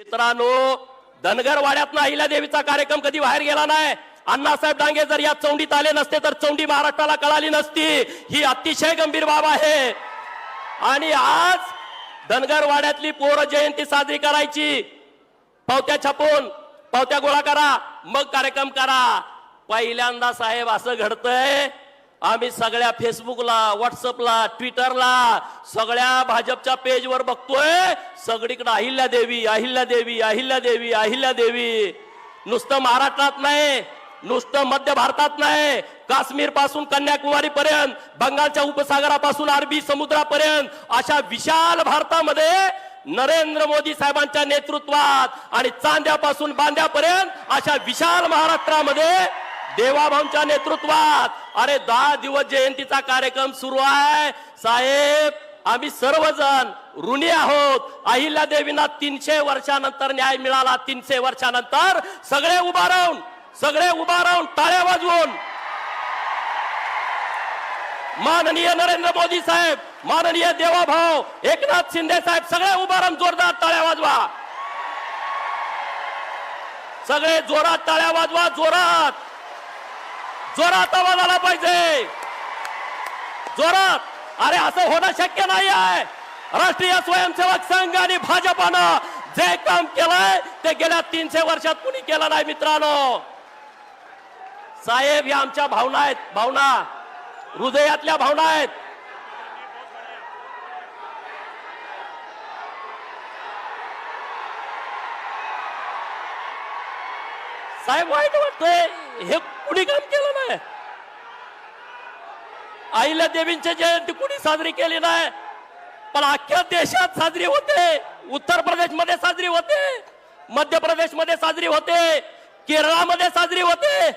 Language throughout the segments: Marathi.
मित्रांनो, धनगरवाड्यातनं अहिल्यादेवीचा कार्यक्रम कधी बाहेर गेला नाही। अण्णासाहेब डांगे जर या चौंडीत आले नसते तर चौंडी महाराष्ट्राला कळाली नसती। ही अतिशय गंभीर बाब आहे। आणि आज धनगरवाड्यातली पोर जयंती साजरी करायची, पावत्या छापून पावत्या गोळा करा, मग कार्यक्रम करा। पहिल्यांदा साहेब असं घडतंय, आम्ही सगळ्या फेसबुकला, व्हॉट्सअपला, ट्विटरला, सगळ्या भाजपच्या पेजवर बघतोय, सगळीकडे अहिल्यादेवी अहिल्यादेवी अहिल्यादेवी अहिल्यादेवी। नुसतं महाराष्ट्रात नाही, नुसतं मध्य भारतात नाही, काश्मीर पासून कन्याकुमारी पर्यंत, बंगालच्या उपसागरापासून अरबी समुद्रापर्यंत अशा विशाल भारतामध्ये नरेंद्र मोदी साहेबांच्या नेतृत्वात आणि चांद्यापासून बांद्यापर्यंत अशा विशाल महाराष्ट्रामध्ये देवाभाऊंच्या नेतृत्वात अरे 10 दिवस जयंतीचा कार्यक्रम सुरू आहे। साहेब, आम्ही सर्वजण ऋणी आहोत। अहिल्यादेवींना 300 वर्षानंतर न्याय मिळाला। 300 वर्षानंतर सगळे उभा राहून टाळ्या वाजवून माननीय नरेंद्र मोदी साहेब, माननीय देवाभाऊ एकनाथ शिंदे साहेब, सगळे उभा राहून जोरदार टाळ्या वाजवा। सगळे जोरात टाळ्या वाजवा, जोरात जोरात आवाज आला पाहिजे, जोरात। अरे असं होणं शक्य नाही आहे। राष्ट्रीय स्वयंसेवक संघ आणि भाजपानं जे काम केलंय ते गेल्या 300 वर्षात कुणी केलं नाही मित्रांनो। साहेब, या आमच्या भावना आहेत, भावना हृदयातल्या भावना आहेत। साहेब, वाईट वाटतंय, हे कुणी काम केलं नाही। अहिल्यादेवींची जयंती कुणी साजरी केली नाही, पण अख्ख्या देशात साजरी होते। उत्तर प्रदेश मध्ये साजरी होते, मध्य प्रदेश मध्ये साजरी होते, केरळामध्ये साजरी होते,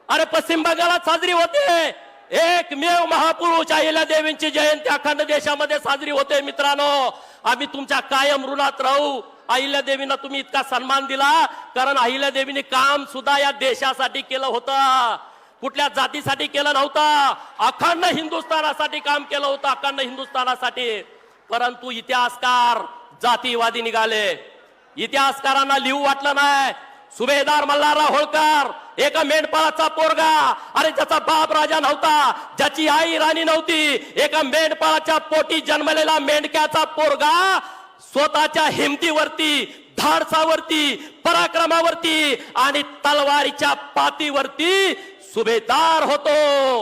अरे पश्चिम बंगालात साजरी होते। एकमेव महापुरुष अहिल्यादेवींची जयंती अखंड देशामध्ये साजरी होते। मित्रांनो, आम्ही तुमच्या कायम ऋणात राहू। अहिल्यादेवींना तुम्ही इतका सन्मान दिला, कारण अहिल्यादेवींनी काम सुद्धा या देशासाठी केलं होतं, कुठल्या जातीसाठी केलं नव्हतं, अखंड हिंदुस्थानासाठी काम केलं होतं, अखंड हिंदुस्थानासाठी। परंतु इतिहासकार जातीवादी निघाले, इतिहासकारांना लिहू वाटलं नाही। सुभेदार मल्हारराव होळकर, एका मेंढपाळाचा पोरगा, अरे ज्याचा बाप राजा नव्हता, ज्याची आई राणी नव्हती, एका मेंढपाळाच्या पोटी जन्मलेला मेंढक्याचा पोरगा स्वतःच्या हिमतीवरती, धाडसावरती, पराक्रमावरती आणि तलवारीच्या पातीवरती सुभेदार होतो।